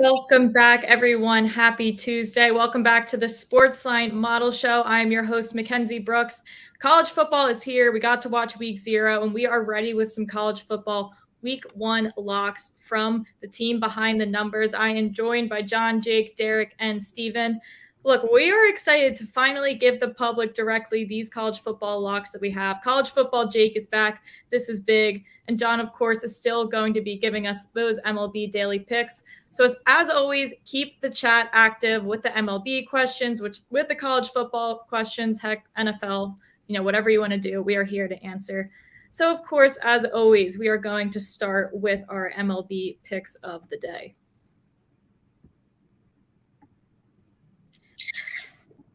Welcome back, everyone. Happy Tuesday. Welcome back to the SportsLine Model Show. I'm your host, Mackenzie Brooks. College football is here. We got to watch week 0, and we are ready with some college football week 1 locks from the team behind the numbers. I am joined by John, Jake, Derek, and Steven. Look, we are excited to finally give the public directly these college football locks that we have. College football Jake is back. This is big. And John, of course, is still going to be giving us those MLB daily picks. So as always, keep the chat active with the MLB questions, with the college football questions, heck, NFL, whatever you want to do, we are here to answer. So, of course, as always, we are going to start with our MLB picks of the day.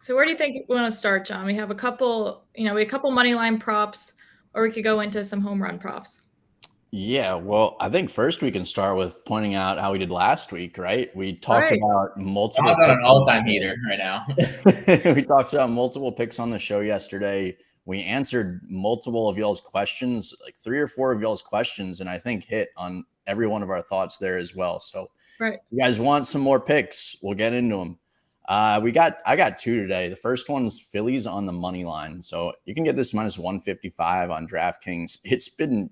So where do you think we want to start, John? We have a couple money line props, or we could go into some home run props. Yeah, well, I think first we can start with pointing out how we did last week, right? We talked about multiple. I'm on an all-time heater right now. We talked about multiple picks on the show yesterday. We answered multiple of y'all's questions, like 3 or 4 of y'all's questions, and I think hit on every one of our thoughts there as well. So, right, you guys want some more picks? We'll get into them. I got 2 today. The first one's Phillies on the money line. So you can get this minus 155 on DraftKings. It's been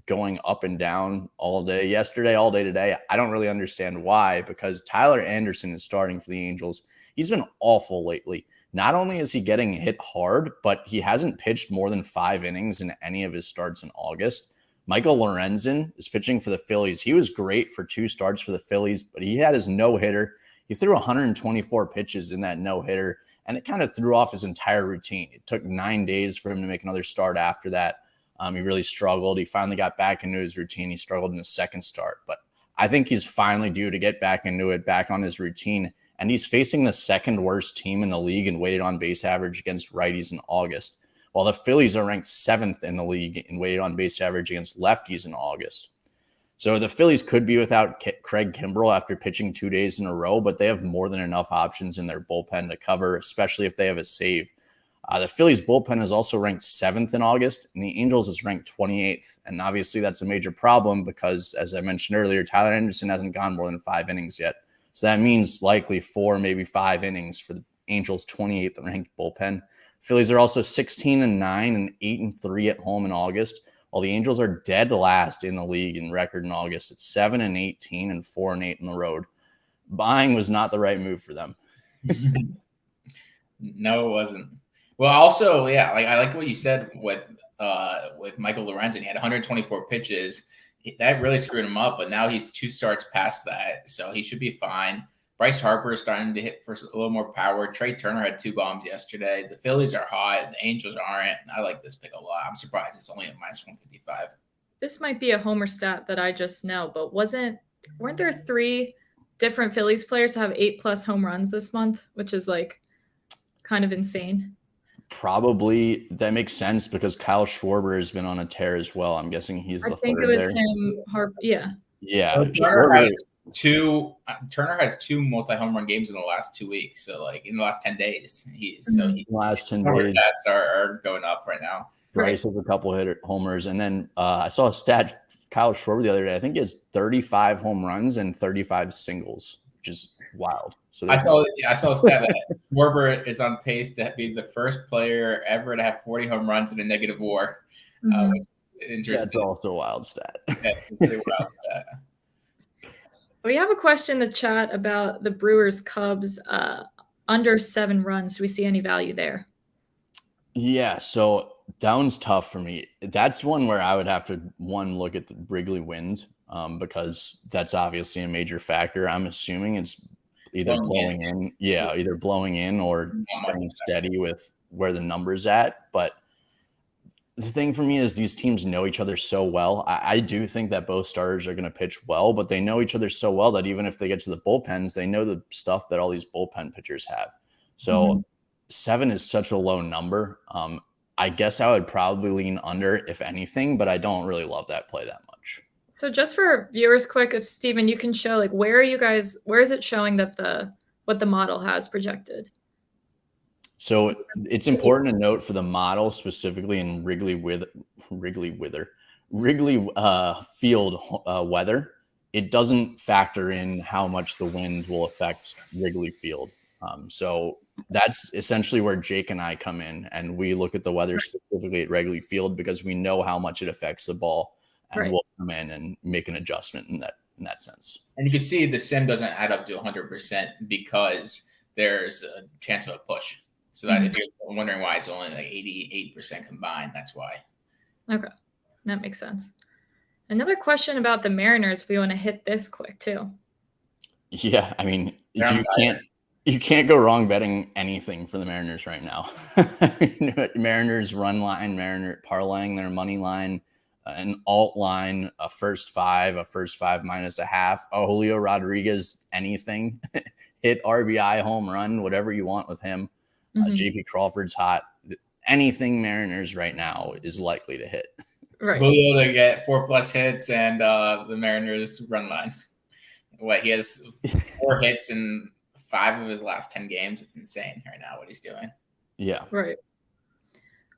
going up and down all day yesterday, all day today. I don't really understand why, because Tyler Anderson is starting for the Angels. He's been awful lately. Not only is he getting hit hard, but he hasn't pitched more than 5 innings in any of his starts in August. Michael Lorenzen is pitching for the Phillies. He was great for 2 starts for the Phillies, but he had his no-hitter. He threw 124 pitches in that no-hitter, and it kind of threw off his entire routine. It took 9 days for him to make another start after that. He really struggled. He finally got back into his routine. He struggled in his second start, but I think he's finally due to get back into it, back on his routine, and he's facing the second worst team in the league in weighted on base average against righties in August, while the Phillies are ranked 7th in the league in weighted on base average against lefties in August. So the Phillies could be without Craig Kimbrell after pitching 2 days in a row, but they have more than enough options in their bullpen to cover, especially if they have a save. The Phillies bullpen is also ranked 7th in August, and the Angels is ranked 28th. And obviously that's a major problem because, as I mentioned earlier, Tyler Anderson hasn't gone more than 5 innings yet. So that means likely 4, maybe 5 innings for the Angels' 28th ranked bullpen. Phillies are also 16-9 and 8-3 at home in August, while the Angels are dead last in the league in record in August. It's 7-18 and 4-8 on the road. Buying was not the right move for them. No, it wasn't. Well, also, yeah, I like what you said with Michael Lorenzen. He had 124 pitches. That really screwed him up, but now he's 2 starts past that, so he should be fine. Bryce Harper is starting to hit for a little more power. Trey Turner had 2 bombs yesterday. The Phillies are hot. The Angels aren't. I like this pick a lot. I'm surprised it's only at minus 155. This might be a homer stat that I just know, but weren't there 3 different Phillies players to have 8+ home runs this month, which is like kind of insane? Probably that makes sense because Kyle Schwarber has been on a tear as well. I'm guessing he's the third. I think it was him. Yeah. Yeah. Turner has 2 multi-home run games in the last 2 weeks. So like in the last 10 days, last 10 days stats are going up right now. Bryce has a couple homers, and then I saw a stat Kyle Schwarber the other day. I think he has 35 home runs and 35 singles, which is wild. So I saw a stat that Schwarber is on pace to be the first player ever to have 40 home runs in a negative WAR. Interesting. That's also a wild stat. That's a pretty wild stat. We have a question in the chat about the Brewers Cubs under 7 runs. Do we see any value there? Yeah, so that one's tough for me. That's one where I would have to look at the Wrigley wind because that's obviously a major factor. I'm assuming it's either blowing in. Yeah, either blowing in or staying steady with where the number's at. But the thing for me is these teams know each other so well. I do think that both starters are going to pitch well, but they know each other so well that even if they get to the bullpens, they know the stuff that all these bullpen pitchers have. So 7 is such a low number. I guess I would probably lean under if anything, but I don't really love that play that much. So just for viewers quick, if Steven, you can show where is it showing that what the model has projected? So it's important to note for the model specifically in Wrigley Field weather. it doesn't factor in how much the wind will affect Wrigley Field. So that's essentially where Jake and I come in, and we look at the weather specifically at Wrigley Field because we know how much it affects the ball, and we'll come in and make an adjustment in that sense. And you can see the sim doesn't add up to 100% because there's a chance of a push. So that if you're wondering why it's only like 88% combined, that's why. Okay, that makes sense. Another question about the Mariners, if we want to hit this quick too. Yeah, I mean, you can't go wrong betting anything for the Mariners right now. Mariners run line, parlaying their money line, an alt line, a first five minus a half, a Julio Rodriguez, anything, hit RBI, home run, whatever you want with him. JP Crawford's hot. Anything Mariners right now is likely to hit. Right. Julio to get 4+ hits and the Mariners run line. He has 4 hits in 5 of his last 10 games. It's insane right now what he's doing. Yeah. Right.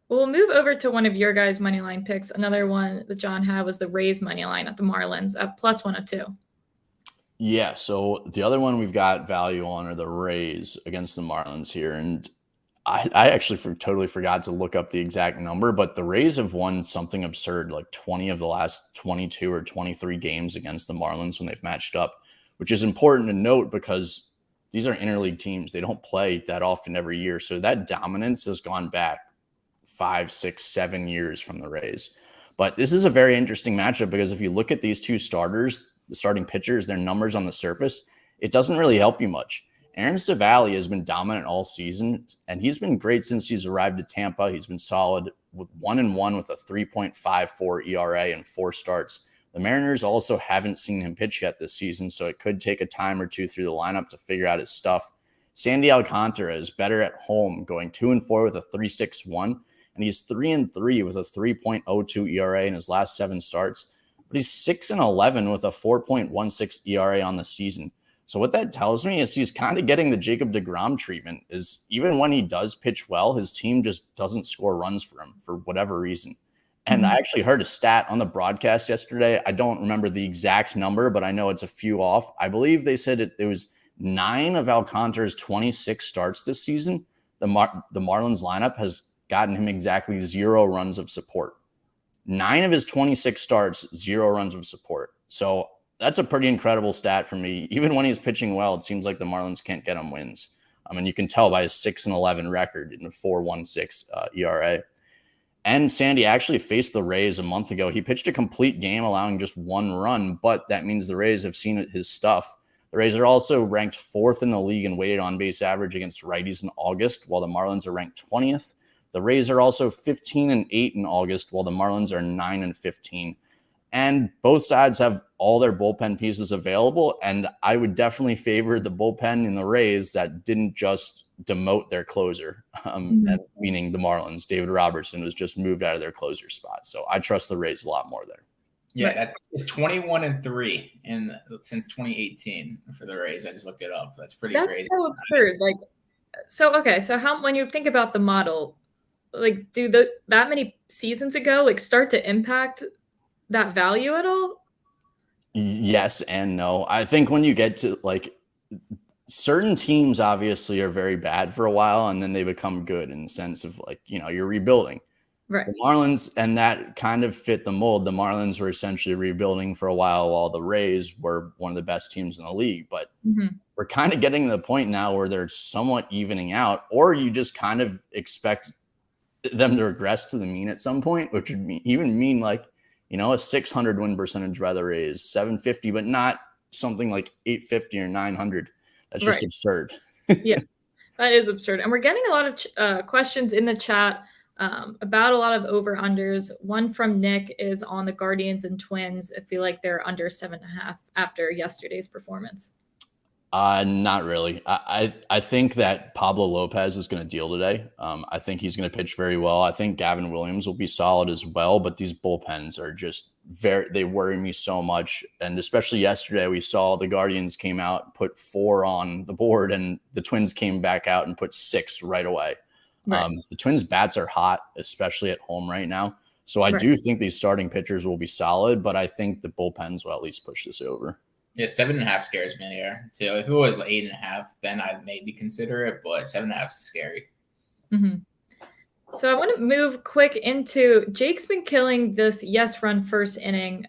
Well, we'll move over to one of your guys' money line picks. Another one that John had was the Rays money line at the Marlins at +102. Yeah. So the other one we've got value on are the Rays against the Marlins here. And I actually totally forgot to look up the exact number, but the Rays have won something absurd, like 20 of the last 22 or 23 games against the Marlins when they've matched up, which is important to note because these are interleague teams. They don't play that often every year. So that dominance has gone back 5, 6, 7 years from the Rays. But this is a very interesting matchup because if you look at these two starters, the starting pitchers, their numbers on the surface, it doesn't really help you much. Aaron Savali has been dominant all season, and he's been great since he's arrived at Tampa. He's been solid with 1-1 with a 3.54 ERA and 4 starts. The Mariners also haven't seen him pitch yet this season, so it could take a time or two through the lineup to figure out his stuff. Sandy Alcantara is better at home, going 2-4 with a 3.61, and he's 3-3 with a 3.02 ERA in his last 7 starts. But he's 6-11 with a 4.16 ERA on the season. So what that tells me is he's kind of getting the Jacob deGrom treatment, is even when he does pitch well, his team just doesn't score runs for him for whatever reason. And I actually heard a stat on the broadcast yesterday. I don't remember the exact number, but I know it's a few off. I believe they said it was 9 of Alcantara's 26 starts this season. The Marlins lineup has gotten him exactly 0 runs of support. 9 of his 26 starts, 0 runs of support. So that's a pretty incredible stat for me. Even when he's pitching well, it seems like the Marlins can't get him wins. I mean, you can tell by his 6-11 record in a 4.16 ERA. And Sandy actually faced the Rays a month ago. He pitched a complete game, allowing just 1 run, but that means the Rays have seen his stuff. The Rays are also ranked 4th in the league in weighted on-base average against righties in August, while the Marlins are ranked 20th. The Rays are also 15-8 in August, while the Marlins are 9-15. And both sides have all their bullpen pieces available. And I would definitely favor the bullpen in the Rays that didn't just demote their closer, meaning the Marlins. David Robertson was just moved out of their closer spot. So I trust the Rays a lot more there. Yeah, it's 21-3 since 2018 for the Rays. I just looked it up. That's pretty crazy. That's so absurd. So how, when you think about the model, like, do that many seasons ago, start to impact that value at all? Yes and no. I think when you get to certain teams obviously are very bad for a while and then they become good in the sense of you're rebuilding. Right. The Marlins, and that kind of fit the mold. The Marlins were essentially rebuilding for a while the Rays were one of the best teams in the league. But we're kind of getting to the point now where they're somewhat evening out, or you just kind of expect them to regress to the mean at some point, which would mean a 600 win percentage by the Rays, 750, but not something like 850 or 900. That's just absurd. Yeah, that is absurd. And we're getting a lot of questions in the chat about a lot of over-unders. One from Nick is on the Guardians and Twins. I feel like they're under 7.5 after yesterday's performance. Not really. I think that Pablo Lopez is going to deal today. I think he's going to pitch very well. I think Gavin Williams will be solid as well, but these bullpens are just they worry me so much. And especially yesterday, we saw the Guardians came out, put 4 on the board, and the Twins came back out and put 6 right away. Right. The Twins bats are hot, especially at home right now. So I do think these starting pitchers will be solid, but I think the bullpens will at least push this over. Yeah, 7.5 scares me there too. If it was 8.5, then I'd maybe consider it, but 7.5 is scary. Mm-hmm. So I want to move quick into Jake's been killing this yes run first inning.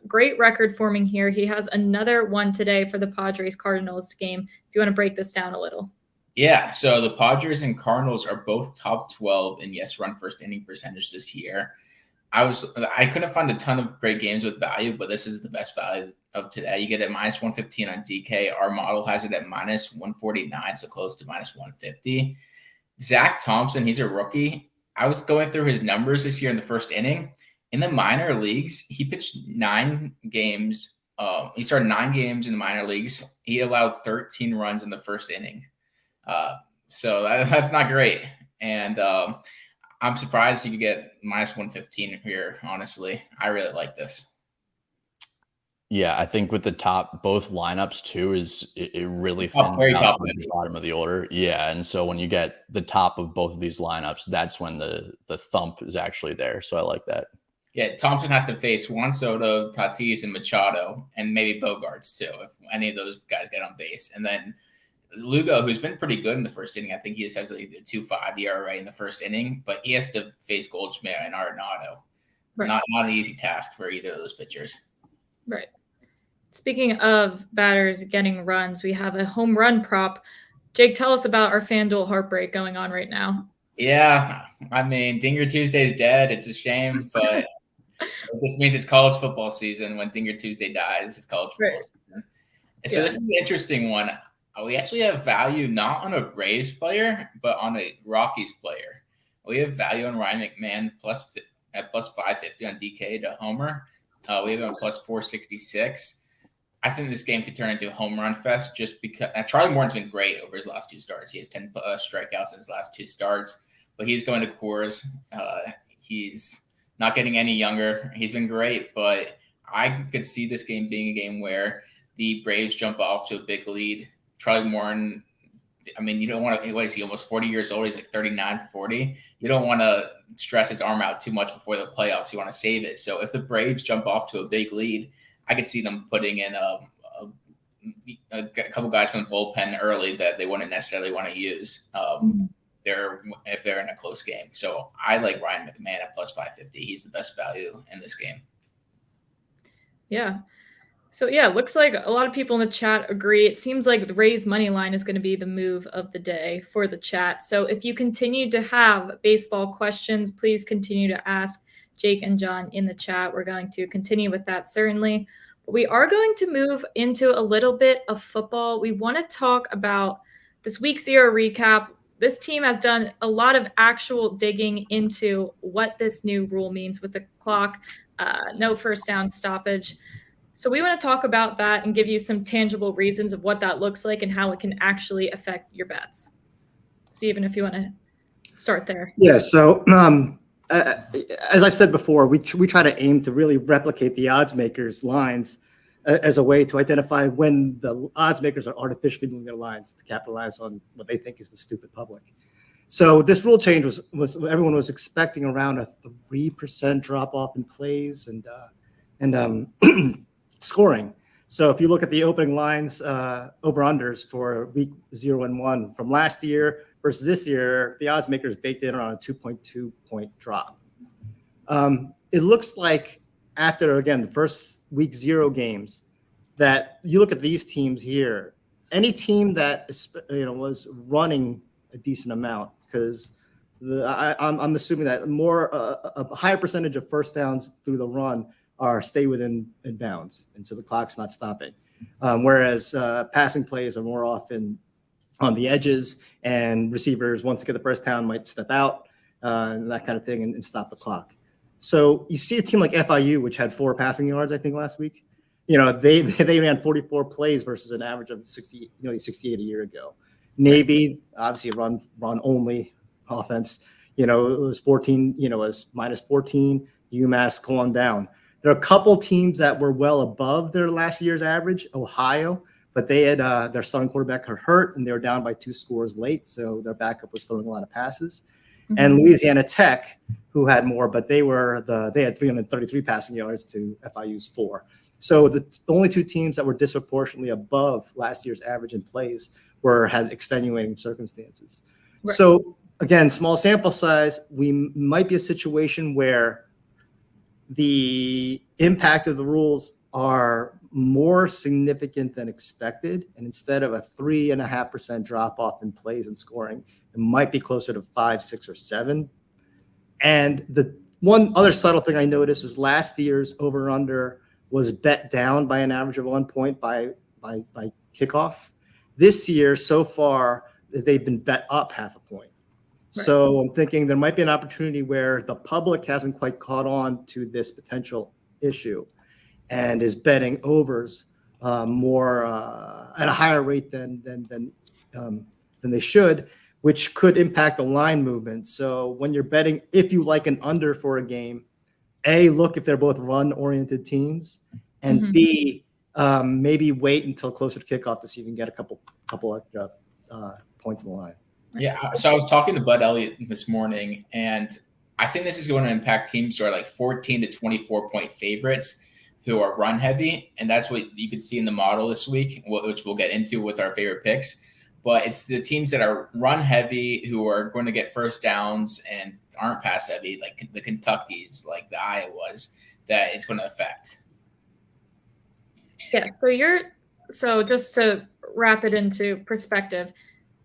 Great record forming here. He has another one today for the Padres Cardinals game. If you want to break this down a little. Yeah, so the Padres and Cardinals are both top 12 in yes run first inning percentage this year. I couldn't find a ton of great games with value, but this is the best value of today. You get it minus 115 on DK. Our model has it at minus 149, so close to minus 150. Zach Thompson, he's a rookie. I was going through his numbers this year in the first inning. In the minor leagues, he pitched 9 games. He started 9 games in the minor leagues. He allowed 13 runs in the first inning. So that's not great. And I'm surprised he could get minus 115 here, honestly. I really like this. Yeah, I think with the top, both lineups too, it really thins out the bottom of the order. Yeah, and so when you get the top of both of these lineups, that's when the thump is actually there. So I like that. Yeah, Thompson has to face Juan Soto, Tatis, and Machado, and maybe Bogarts too, if any of those guys get on base. And then Lugo, who's been pretty good in the first inning, I think he just has like a 2.5 ERA in the first inning, but he has to face Goldschmidt and Arenado. Right. Not an easy task for either of those pitchers. Right. Speaking of batters getting runs, we have a home run prop. Jake, tell us about our FanDuel heartbreak going on right now. Yeah, I mean, Dinger Tuesday is dead. It's a shame, but it just means it's college football season. When Dinger Tuesday dies, it's college football season. And so this is an interesting one. We actually have value not on a Braves player, but on a Rockies player. We have value on Ryan McMahon at plus 550 on DK to homer. We have him at plus 466. I think this game could turn into a home run fest just because Charlie Morton's been great over his last 2 starts. He has 10 strikeouts in his last 2 starts, but he's going to Coors. He's not getting any younger. He's been great, but I could see this game being a game where the Braves jump off to a big lead. Charlie Morton, I mean, you don't want to – what is he, almost 40 years old? He's like 39, 40. You don't want to stress his arm out too much before the playoffs. You want to save it. So if the Braves jump off to a big lead, I could see them putting in a couple guys from the bullpen early that they wouldn't necessarily want to use if they're in a close game. So I like Ryan McMahon at plus 550. He's the best value in this game. Yeah. So, yeah, looks like a lot of people in the chat agree. It seems like the Rays money line is going to be the move of the day for the chat. So if you continue to have baseball questions, please continue to ask Jake and John in the chat. We're going to continue with that, certainly. But we are going to move into a little bit of football. We want to talk about this week 0 recap. This team has done a lot of actual digging into what this new rule means with the clock, no first down stoppage. So we want to talk about that and give you some tangible reasons of what that looks like and how it can actually affect your bets. Steven, if you want to start there. Yeah, so as I've said before, we try to aim to really replicate the odds makers' lines as a way to identify when the odds makers are artificially moving their lines to capitalize on what they think is the stupid public. So this rule change was everyone was expecting around a 3% drop off in plays and scoring. So if you look at the opening lines, over-unders for week 0 and 1 from last year versus this year, the odds makers baked in around a 2.2 point drop. It looks like after, again, the first week 0 games, that you look at these teams here, any team that was running a decent amount, because I'm assuming that a higher percentage of first downs through the run stay within bounds, and so the clock's not stopping. Whereas passing plays are more often on the edges, and receivers, once they get the first down, might step out and that kind of thing and stop the clock. So you see a team like FIU, which had 4 passing yards, I think, last week. They ran 44 plays versus an average of 68 a year ago. Navy, obviously a run only offense. It was 14. It was minus 14. UMass going down. There are a couple teams that were well above their last year's average. Ohio, but they had their starting quarterback got hurt, and they were down by 2 scores late, so their backup was throwing a lot of passes. Mm-hmm. And Louisiana Tech, who had more, but they had 333 passing yards to FIU's 4. So the only two teams that were disproportionately above last year's average in plays had extenuating circumstances. Right. So again, small sample size, we might be a situation where the impact of the rules are more significant than expected. And instead of a 3.5% drop off in plays and scoring, it might be closer to 5, 6, or 7. And the one other subtle thing I noticed is last year's over under was bet down by an average of 1 point by kickoff. This year, so far, they've been bet up half a point. Right. So I'm thinking there might be an opportunity where the public hasn't quite caught on to this potential issue and is betting overs more at a higher rate than they should, which could impact the line movement. So when you're betting, if you like an under for a game, A, look if they're both run-oriented teams, and B, maybe wait until closer to kickoff to see if you can get a couple extra points in the line. Yeah, so I was talking to Bud Elliott this morning, and I think this is going to impact teams who are like 14 to 24 point favorites who are run heavy, and that's what you could see in the model this week, which we'll get into with our favorite picks. But it's the teams that are run heavy who are going to get first downs and aren't pass heavy, like the Kentuckys, like the Iowas, that it's going to affect. Yeah, so just to wrap it into perspective,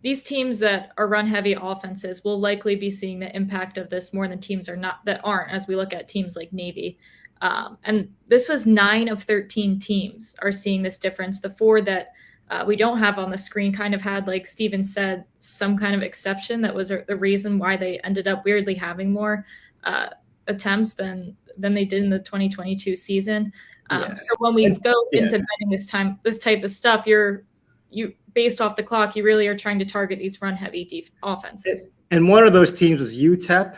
these teams that are run heavy offenses will likely be seeing the impact of this more than teams that aren't, as we look at teams like Navy. And this was 9 of 13 teams are seeing this difference. The 4 that we don't have on the screen kind of had, like Steven said, some kind of exception that was the reason why they ended up weirdly having more attempts than they did in the 2022 season. So when we go into betting this type of stuff, you based off the clock, you really are trying to target these run heavy offenses. And one of those teams was UTEP,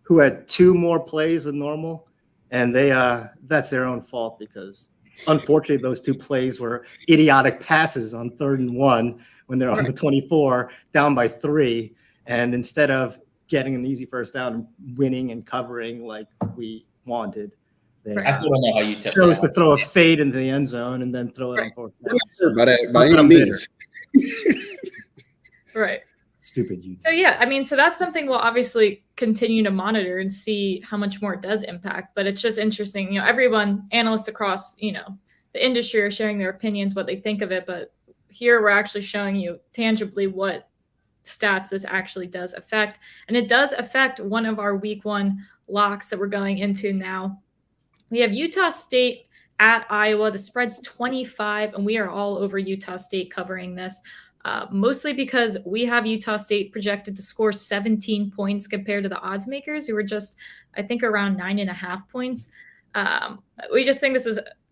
who had 2 more plays than normal, and that's their own fault because unfortunately those 2 plays were idiotic passes on 3rd and 1 when they're on the 24 down by 3, and instead of getting an easy first down and winning and covering like we wanted, they I still don't know how you chose to throw a fade into the end zone and then throw it on 4th down. By any means. Right. Stupid YouTube. So yeah, I mean, so that's something we'll obviously continue to monitor and see how much more it does impact. But it's just interesting, everyone, analysts across, the industry are sharing their opinions, what they think of it. But here we're actually showing you tangibly what stats this actually does affect. And it does affect one of our week 1 locks that we're going into now. We have Utah State at Iowa. The spread's 25, and we are all over Utah State covering this. Mostly because we have Utah State projected to score 17 points compared to the odds makers, who were just, I think, around 9.5 points. We just think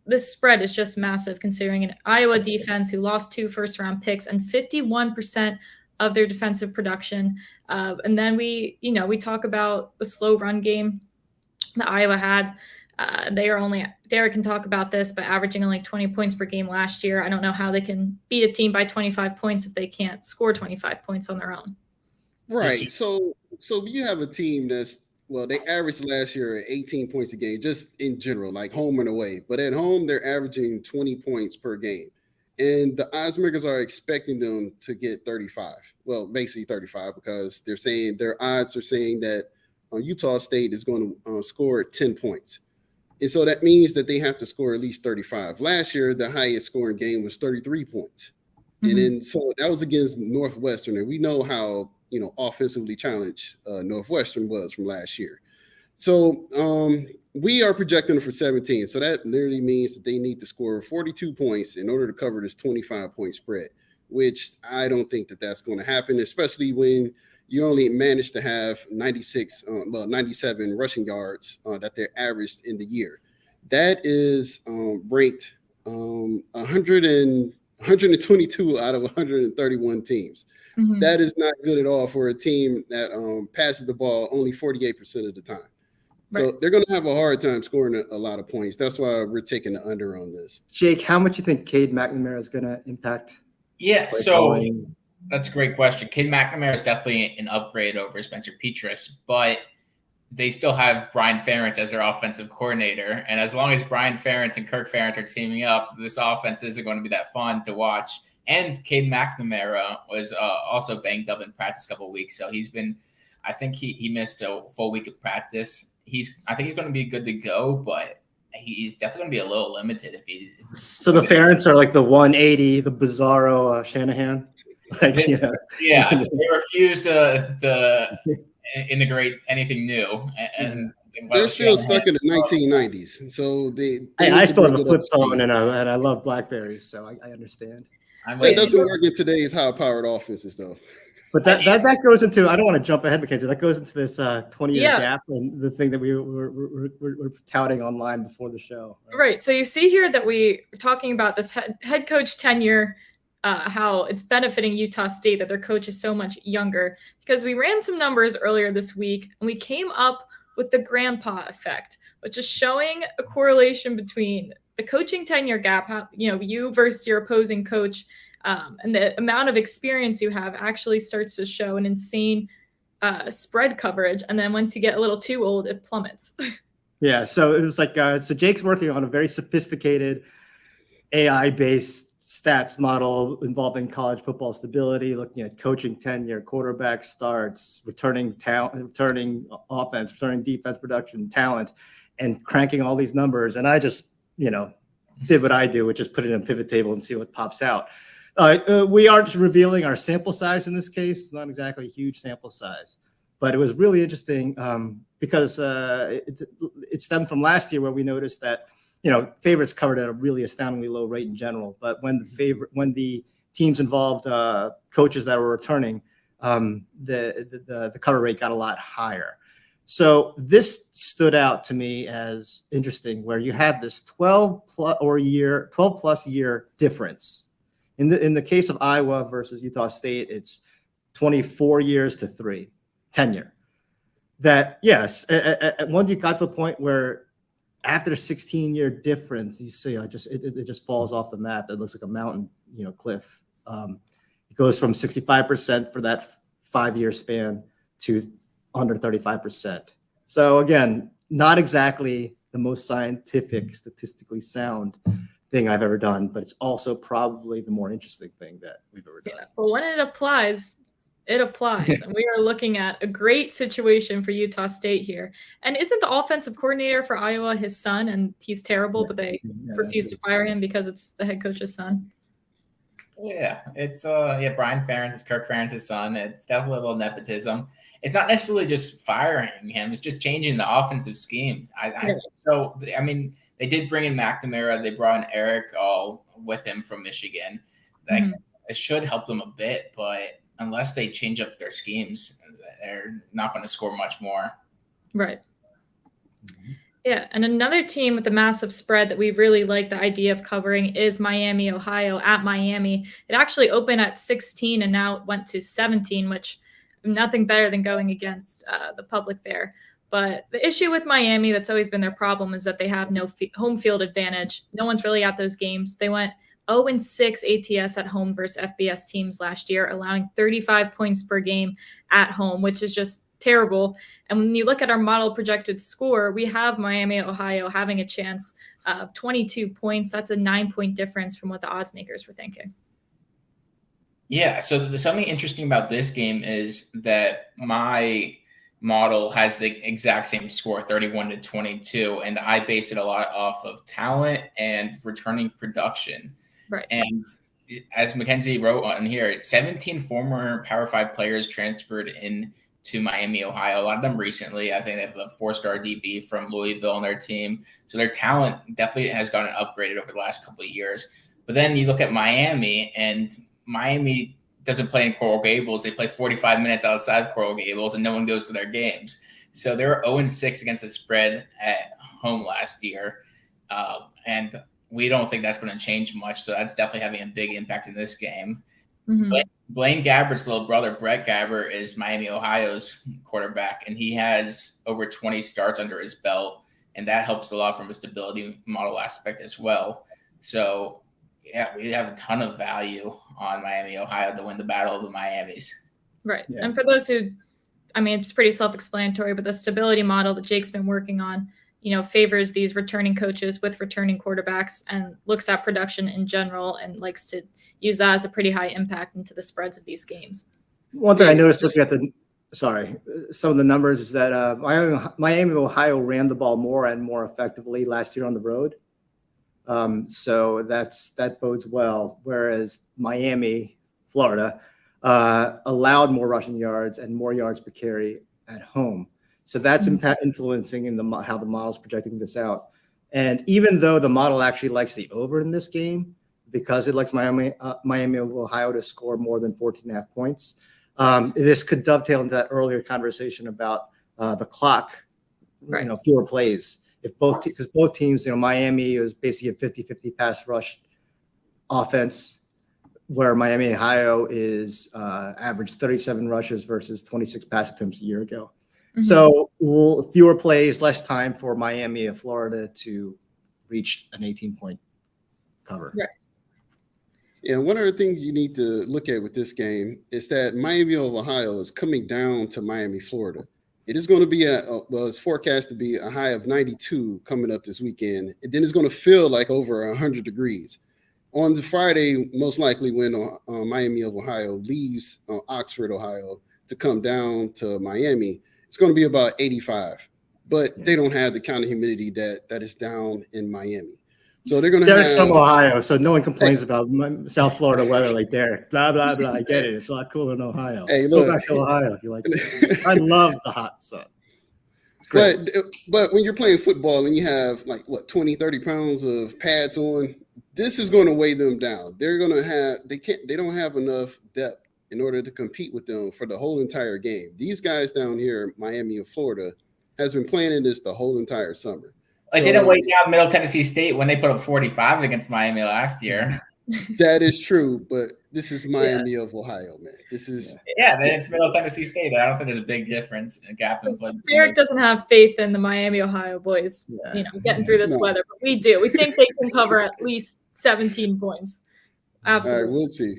this spread is just massive, considering an Iowa defense who lost 2 first-round picks and 51% of their defensive production. And then we talk about the slow run game that Iowa had. They are only, Derek can talk about this, but averaging only 20 points per game last year. I don't know how they can beat a team by 25 points if they can't score 25 points on their own. Right. So you have a team they averaged last year at 18 points a game, just in general, like home and away. But at home, they're averaging 20 points per game. And the odds makers are expecting them to get 35. Well, basically 35, because their odds are saying that Utah State is going to score 10 points. And so that means that they have to score at least 35. Last year, the highest scoring game was 33 points. And then so that was against Northwestern. And we know how, offensively challenged Northwestern was from last year. So we are projecting them for 17. So that literally means that they need to score 42 points in order to cover this 25-point spread, which I don't think that that's going to happen, especially when you only managed to have 97 rushing yards that they're averaged in the year. That is ranked 122 out of 131 teams. That is not good at all for a team that passes the ball only 48% of the time. So they're going to have a hard time scoring a lot of points. That's why we're taking the under on this. Jake, how much do you think Cade McNamara is going to impact? Yeah, so that's a great question. Cade McNamara is definitely an upgrade over Spencer Petras, but they still have Brian Ferentz as their offensive coordinator. And as long as Brian Ferentz and Kirk Ferentz are teaming up, this offense isn't going to be that fun to watch. And Cade McNamara was also banged up in practice a couple of weeks. So I think he missed a full week of practice. I think he's going to be good to go, but he's definitely going to be a little limited So the Ferentz are like the 180, the Bizarro Shanahan. Like, yeah, they refuse to integrate anything new, and they're still stuck in the 1990s. So I still have a flip phone and I love Blackberries, so I understand. That doesn't work in today's high-powered offenses, though. But that goes into, I don't want to jump ahead, Mackenzie. That goes into this 20-year gap and the thing that we're touting online before the show. Right. So you see here that we are talking about this head coach tenure, how it's benefiting Utah State that their coach is so much younger, because we ran some numbers earlier this week and we came up with the grandpa effect, which is showing a correlation between the coaching tenure gap, how, you versus your opposing coach, and the amount of experience you have actually starts to show an insane spread coverage. And then once you get a little too old, it plummets. Yeah. So it was like, so Jake's working on a very sophisticated AI-based stats model involving college football stability, looking at coaching tenure, quarterback starts, returning talent, returning offense, returning defense production, talent, and cranking all these numbers. And I just, did what I do, which is put it in a pivot table and see what pops out. We aren't revealing our sample size in this case. It's not exactly a huge sample size, but it was really interesting because it stemmed from last year where we noticed that favorites covered at a really astoundingly low rate in general. But when the teams involved coaches that were returning, the cover rate got a lot higher. So this stood out to me as interesting, where you have this 12 plus year difference. In the case of Iowa versus Utah State, it's 24 years to 3 tenure. That yes, once you got to the point where after a 16-year difference, you see, it just falls off the map. It looks like a mountain, cliff. It goes from 65% for that 5-year span to under 35%. So again, not exactly the most scientific, statistically sound thing I've ever done, but it's also probably the more interesting thing that we've ever done. Yeah, well, when it applies. And we are looking at a great situation for Utah State here. And isn't the offensive coordinator for Iowa his son? And he's terrible, but they refuse to fire him because it's the head coach's son. Yeah, it's Brian Ferentz is Kirk Ferentz's son. It's definitely a little nepotism. It's not necessarily just firing him; it's just changing the offensive scheme. I mean, they did bring in McNamara. They brought in Eric all with him from Michigan. It should help them a bit, but unless they change up their schemes, they're not going to score much more. Right. Yeah, and another team with a massive spread that we really like the idea of covering is Miami, Ohio at Miami. It actually opened at 16 and now went to 17, which nothing better than going against the public there. But the issue with Miami, that's always been their problem, is that they have no home field advantage. No one's really at those games. They went 0-6 ATS at home versus FBS teams last year, allowing 35 points per game at home, which is just terrible. And when you look at our model projected score, we have Miami, Ohio having a chance of 22 points. That's a 9-point difference from what the odds makers were thinking. Yeah. So something interesting about this game is that my model has the exact same score, 31-22, and I base it a lot off of talent and returning production. Right. And as Mackenzie wrote on here, 17 former Power 5 players transferred in to Miami, Ohio. A lot of them recently. I think they have a 4-star DB from Louisville on their team. So their talent definitely has gotten upgraded over the last couple of years. But then you look at Miami, and Miami doesn't play in Coral Gables. They play 45 minutes outside Coral Gables, and no one goes to their games. So they were 0-6 against the spread at home last year. And we don't think that's going to change much. So that's definitely having a big impact in this game. Mm-hmm. Blaine Gabbert's little brother, Brett Gabber, is Miami, Ohio's quarterback, and he has over 20 starts under his belt, and that helps a lot from a stability model aspect as well. So, yeah, we have a ton of value on Miami, Ohio to win the battle of the Miamis. Right. Yeah. And for those who I mean, it's pretty self-explanatory, but the stability model that Jake's been working on, favors these returning coaches with returning quarterbacks and looks at production in general and likes to use that as a pretty high impact into the spreads of these games. One thing I noticed looking at some of the numbers is that Miami of Ohio ran the ball more and more effectively last year on the road. So that bodes well. Whereas Miami, Florida, allowed more rushing yards and more yards per carry at home. So that's influencing in how the model's projecting this out. And even though the model actually likes the over in this game, because it likes Miami of Ohio to score more than 14.5 points, this could dovetail into that earlier conversation about the clock, fewer plays. Because both teams, Miami is basically a 50-50 pass rush offense, where Miami, Ohio is average 37 rushes versus 26 pass attempts a year ago. Mm-hmm. So fewer plays, less time for Miami of Florida to reach an 18-point cover. Right. Yeah, one of the things you need to look at with this game is that Miami of Ohio is coming down to Miami, Florida. It is going to be it's forecast to be a high of 92 coming up this weekend. And then it's going to feel like over 100 degrees. On the Friday, most likely when Miami of Ohio leaves Oxford, Ohio, to come down to Miami, it's going to be about 85. But they don't have the kind of humidity that is down in Miami. So they're going to Derek's from Ohio, so no one complains about South Florida weather like Derek. Blah, blah, blah. I get it. It's a lot cooler in Ohio. Hey, look. Go back to Ohio if you like it. I love the hot sun. It's great. But when you're playing football and you have 20, 30 pounds of pads on, this is going to weigh them down. They're going to have they don't have enough depth in order to compete with them for the whole entire game. These guys down here, Miami of Florida, has been playing this the whole entire summer. It didn't weigh down Middle Tennessee State when they put up 45 against Miami last year. That is true, but this is Miami of Ohio, man. This is it's Middle Tennessee State. I don't think there's a big difference in gap in play. Derek doesn't have faith in the Miami Ohio boys, getting through this weather, but we do. We think they can cover at least 17 points. Absolutely. All right, we'll see.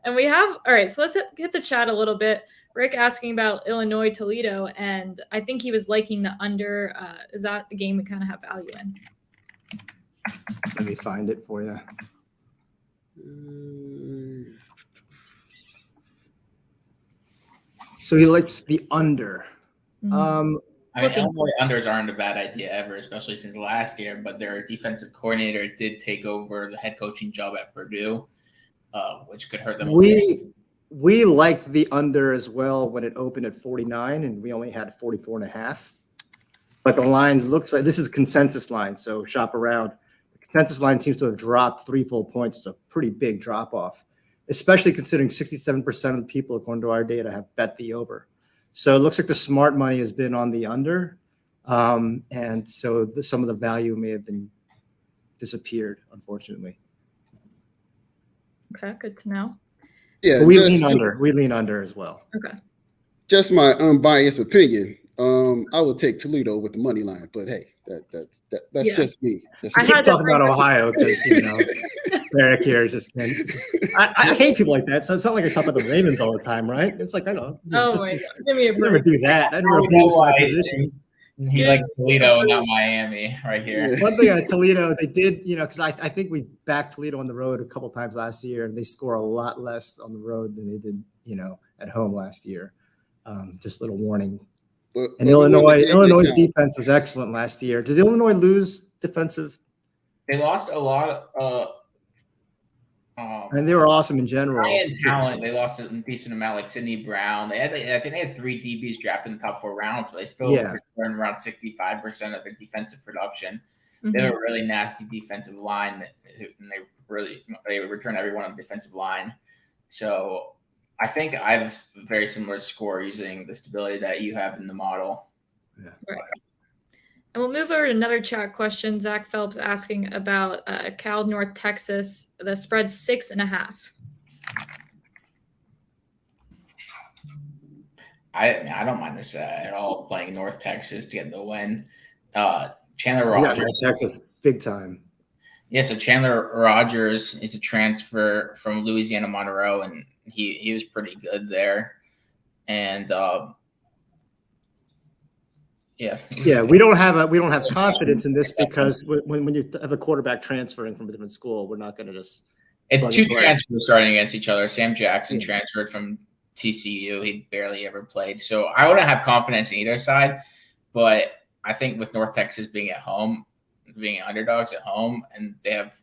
And we have so let's hit the chat a little bit. Rick asking about Illinois Toledo, and I think he was liking the under. Is that the game we kind of have value in? Let me find it for you. So he likes the under. Illinois unders aren't a bad idea ever, especially since last year. But their defensive coordinator did take over the head coaching job at Purdue, which could hurt them. We liked the under as well when it opened at 49, and we only had 44.5. But the line looks like this is a consensus line, so shop around. The consensus line seems to have dropped 3 full points. It's a pretty big drop off, especially considering 67% of the people, according to our data, have bet the over. So it looks like the smart money has been on the under, and so some of the value may have been disappeared, unfortunately. Okay, good to know. Yeah, we lean under. We lean under as well. Okay. Just my unbiased opinion. I would take Toledo with the money line, but hey, that's just me. I keep talking about Ohio because Eric here just can. I hate people like that. So it's not like I talk about the Ravens all the time, right? It's like I don't. Oh my God, give me a break. Never do that. I never abuse my position. He likes Toledo, not Miami, right here. One thing on Toledo, they did, because I think we backed Toledo on the road a couple times last year, and they score a lot less on the road than they did, at home last year. Just a little warning. And Illinois' defense was excellent last year. Did Illinois lose defensive? They lost a lot and they were awesome in general. Talent. They lost a decent amount, like Sidney Brown. I think they had 3 DBs drafted in the top 4 rounds, but they still returned around 65% of their defensive production. Mm-hmm. They were a really nasty defensive line, and they returned everyone on the defensive line. So I think I have a very similar score using the stability that you have in the model. Yeah. Right. And we'll move over to another chat question. Zach Phelps asking about Cal North Texas. The spread's 6.5. I don't mind this at all, playing North Texas to get the win. Chandler Rogers. North Texas, big time. Yeah, so Chandler Rogers is a transfer from Louisiana Monroe, and he was pretty good there. And Yeah, we don't have confidence in this because when you have a quarterback transferring from a different school, we're not going to just. It's two transfers starting against each other. Sam Jackson transferred from TCU. He barely ever played. So I wouldn't have confidence in either side. But I think with North Texas being at home, being underdogs at home, and they have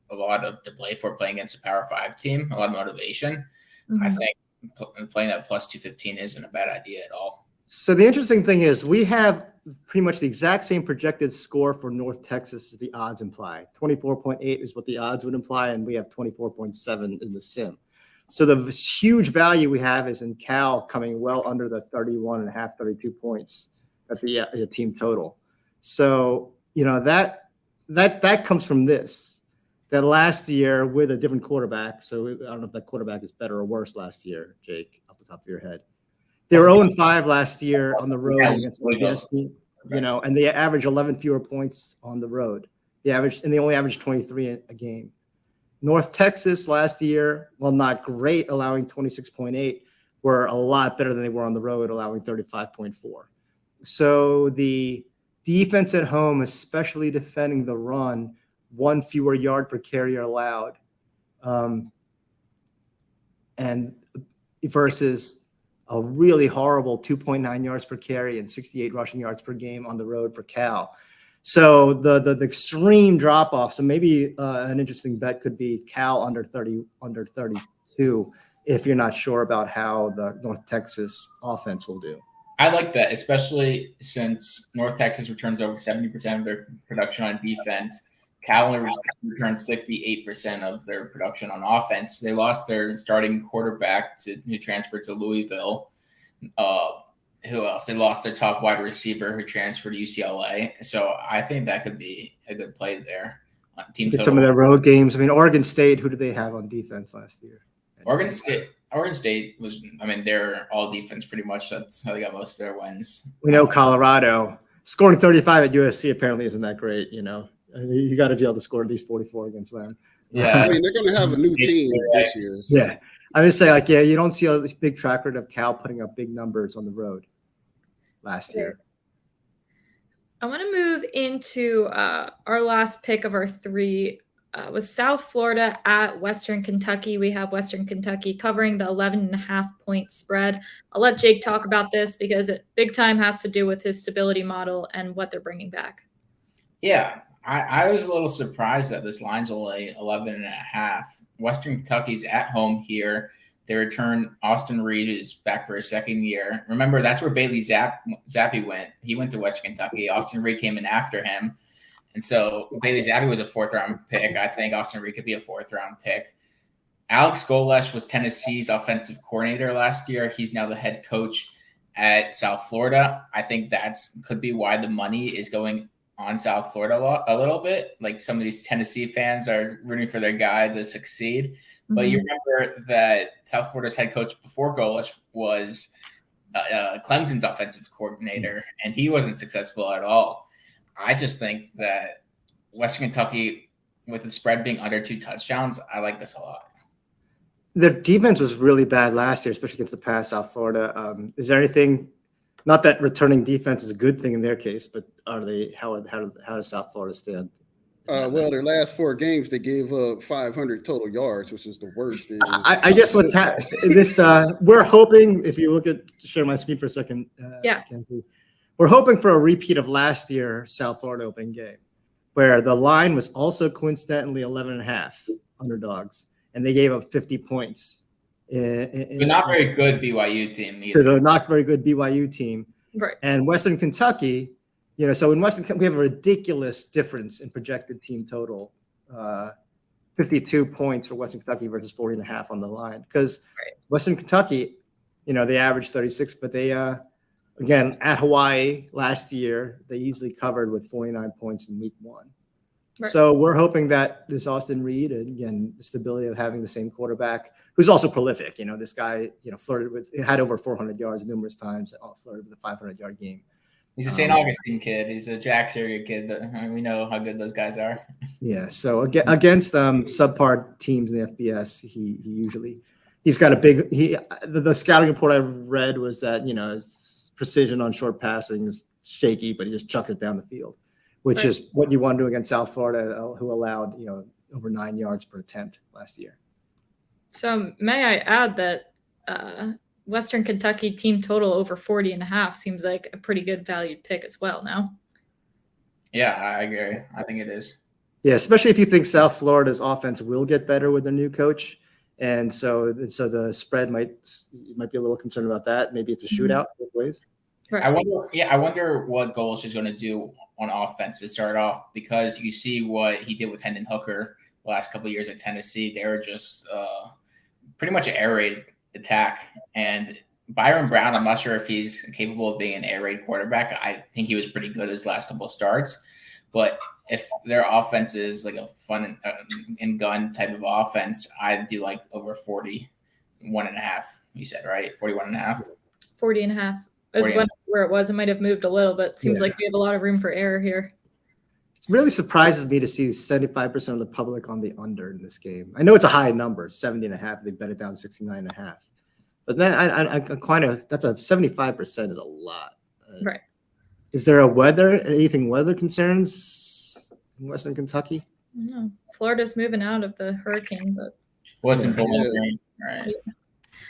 a lot to play for playing against a Power 5 team, a lot of motivation, I think playing that plus 215 isn't a bad idea at all. So the interesting thing is we have pretty much the exact same projected score for North Texas as the odds imply. 24.8 is what the odds would imply, and we have 24.7 in the sim. So the huge value we have is in Cal coming well under the 31.5, 32 points at the team total. So, that comes from this. That last year with a different quarterback, so I don't know if that quarterback is better or worse last year, Jake, off the top of your head. They were 0-5 last year on the road against the best team, and they averaged 11 fewer points on the road. They only averaged 23 a game. North Texas last year, while not great, allowing 26.8, were a lot better than they were on the road, allowing 35.4. So the defense at home, especially defending the run, 1 fewer yard per carry allowed, and versus a really horrible 2.9 yards per carry and 68 rushing yards per game on the road for Cal. So the extreme drop off. So maybe an interesting bet could be Cal under 32 if you're not sure about how the North Texas offense will do. I like that, especially since North Texas returns over 70% of their production on defense. Cal only returned 58% of their production on offense. They lost their starting quarterback who transferred to Louisville. Who else? They lost their top wide receiver who transferred to UCLA. So I think that could be a good play there. Get some of their road games. I mean, Oregon State, who did they have on defense last year? Oregon State was, they're all defense pretty much. That's how they got most of their wins. We know Colorado. Scoring 35 at USC apparently isn't that great, You got to be able to score at least 44 against them. Yeah. They're going to have a new team this year. So. Yeah. I would say, you don't see a big track record of Cal putting up big numbers on the road last year. I want to move into our last pick of our three with South Florida at Western Kentucky. We have Western Kentucky covering the 11.5 point spread. I'll let Jake talk about this because it big time has to do with his stability model and what they're bringing back. Yeah, I was a little surprised that this line's only 11.5. Western Kentucky's at home here. They return Austin Reed, who's back for his second year. Remember, that's where Bailey Zappi went. He went to Western Kentucky. Austin Reed came in after him. And so Bailey Zappi was a 4th-round pick. I think Austin Reed could be a 4th-round pick. Alex Golesh was Tennessee's offensive coordinator last year. He's now the head coach at South Florida. I think could be why the money is going on South Florida a little bit. Like some of these Tennessee fans are rooting for their guy to succeed. Mm-hmm. But you remember that South Florida's head coach before Golesh was Clemson's offensive coordinator, and he wasn't successful at all. I just think that Western Kentucky, with the spread being under 2 touchdowns, I like this a lot. Their defense was really bad last year, especially against the pass, South Florida. Is there anything? Not that returning defense is a good thing in their case, but are they? How does South Florida stand? Well, their last 4 games, they gave up 500 total yards, which is the worst. I guess what's this? We're hoping. If you look at share my screen for a second, Kenzie, we're hoping for a repeat of last year South Florida opening game, where the line was also coincidentally 11.5 underdogs, and they gave up 50 points. But not very good BYU team either. The not very good BYU team. Right. And Western Kentucky, so in Western Kentucky, we have a ridiculous difference in projected team total. 52 points for Western Kentucky versus 40.5 on the line. Because Western Kentucky, they averaged 36, but they, again, at Hawaii last year, they easily covered with 49 points in week 1. Right. So we're hoping that this Austin Reed, and again, the stability of having the same quarterback, who's also prolific. This guy, had over 400 yards numerous times, flirted with a 500-yard game. He's a St. Augustine kid. He's a Jax area kid. We know how good those guys are. Yeah. So against subpar teams in the FBS, he's got a big. The scouting report I read was that precision on short passing is shaky, but he just chucks it down the field, which is what you want to do against South Florida, who allowed, over 9 yards per attempt last year. So may I add that Western Kentucky team total over 40.5 seems like a pretty good valued pick as well now. Yeah, I agree. I think it is. Yeah, especially if you think South Florida's offense will get better with their new coach. And so the spread might be a little concerned about that. Maybe it's a shootout both ways. Right. I wonder what Gold is going to do on offense to start off, because you see what he did with Hendon Hooker the last couple of years at Tennessee. They were just pretty much an air raid attack. And Byron Brown, I'm not sure if he's capable of being an air raid quarterback. I think he was pretty good his last couple of starts. But if their offense is like a fun and gun type of offense, I do like over 41.5. You said, right? 41.5. 40.5 is where it was. It might have moved a little, but it seems like we have a lot of room for error here. It really surprises me to see 75% of the public on the under in this game. I know it's a high number, 70.5. They bet it down 69.5. But then that's a 75% is a lot. Right. Is there anything weather concerns in Western Kentucky? No. Florida's moving out of the hurricane, but Wasn't Bowling right?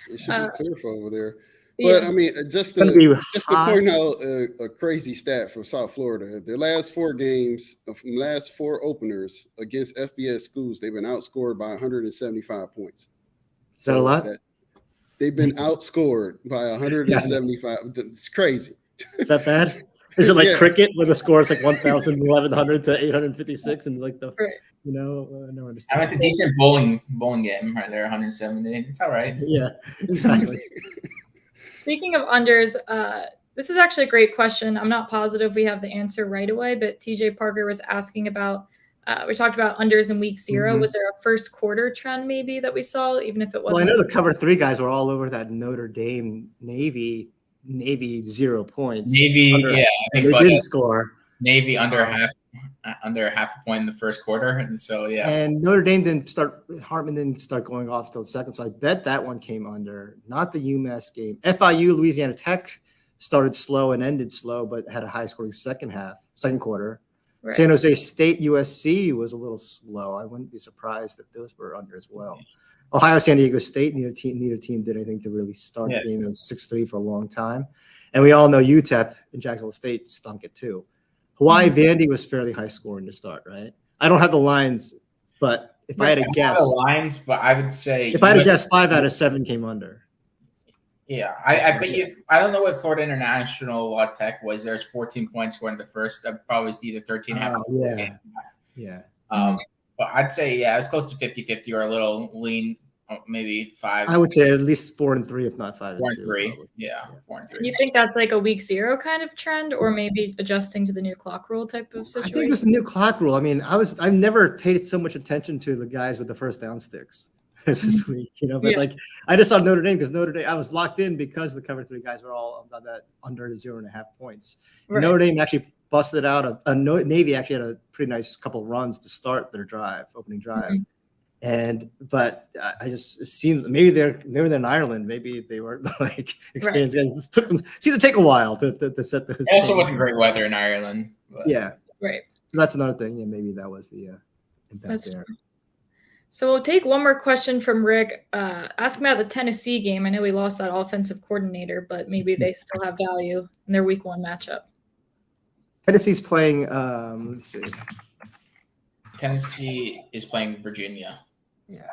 It should be clear for over there. But I mean, just to point out a crazy stat from South Florida, their last 4 games, from last 4 openers against FBS schools, they've been outscored by 175 points. Is that a lot? They've been outscored by 175. It's crazy. Is that bad? Is it like cricket where the score is like 1,100 to 856 and like the I don't understand. I mean, it's a decent bowling game right there, 170. It's all right. Yeah, exactly. Speaking of unders, this is actually a great question. I'm not positive we have the answer right away, but TJ Parker was asking about, we talked about unders in week 0. Mm-hmm. Was there a first quarter trend maybe that we saw, even if it wasn't? Well, I know the cover 3 guys were all over that Notre Dame Navy 0 points. Navy, they didn't score. Navy under half a point in the first quarter, and so And Notre Dame Hartman didn't start going off till the second, so I bet that one came under. Not the UMass game. FIU Louisiana Tech started slow and ended slow, but had a high scoring second quarter. Right. San Jose State USC was a little slow. I wouldn't be surprised if those were under as well. Ohio San Diego State, neither team did anything to really start the game. It was 6-3 for a long time. And we all know UTEP and Jacksonville State stunk it too. Hawaii Vandy was fairly high scoring to start, right? I don't have the lines, but if I had to guess, but I would say if I had to guess, 5 out of 7 came under. Yeah, I bet you. I don't know what Florida International Tech was. There's 14 points scored in the first. Probably either 13.5. Yeah. But I'd say it was close to 50-50 or a little lean, maybe 5. I would say at least 4 and 3, if not 5 and 2. 4 and 3. Yeah, 4 and 3. You think that's like a week 0 kind of trend, or maybe adjusting to the new clock rule type of situation? I think it was the new clock rule. I mean, I've never paid so much attention to the guys with the first down sticks as this week, but I just saw Notre Dame because I was locked in because the cover 3 guys were all about that under 0.5 points. Right. Notre Dame actually busted out Navy actually had a pretty nice couple of runs to start their opening drive. Mm-hmm. But I just seemed maybe they're in Ireland. Maybe they were like experienced guys. It seemed to take a while to set those. It also wasn't great weather in Ireland. But. Yeah. Right. So that's another thing. Yeah, maybe that was the impact that's there. True. So we'll take one more question from Rick. Asking about the Tennessee game. I know we lost that offensive coordinator, but maybe they still have value in their week 1 matchup. Tennessee's playing. Let's see. Tennessee is playing Virginia. Yeah.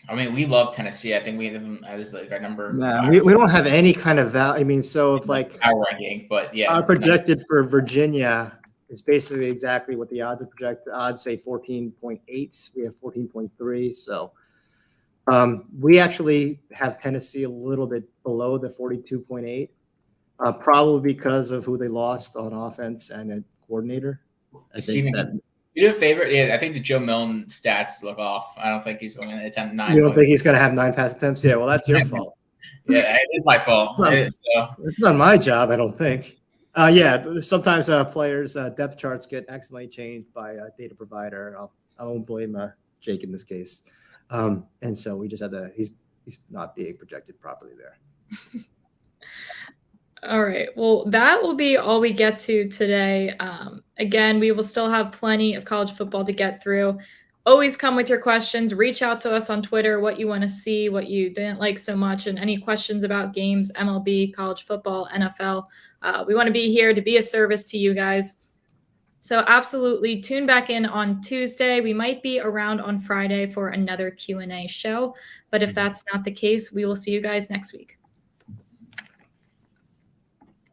I mean, we love Tennessee. I think we have them as like our number. No, we don't have any kind of value. I mean, so if like our ranking, but our projected for Virginia is basically exactly what the odds are projected. Odds say 14.8. We have 14.3. So we actually have Tennessee a little bit below the 42.8. Probably because of who they lost on offense and a coordinator. I think that you do a favorite. Yeah, I think the Joe Milton stats look off. I don't think he's going to attempt 9. You don't think he's going to have 9 pass attempts? Yeah, well, that's your fault. Yeah, it is my fault. It's not my job, I don't think. Sometimes players' depth charts get accidentally changed by a data provider. I won't blame Jake in this case. And so we just had he's not being projected properly there. All right. Well, that will be all we get to today. Again, we will still have plenty of college football to get through. Always come with your questions. Reach out to us on Twitter, what you want to see, what you didn't like so much, and any questions about games, MLB, college football, NFL. We want to be here to be a service to you guys. So absolutely tune back in on Tuesday. We might be around on Friday for another Q&A show. But if that's not the case, we will see you guys next week.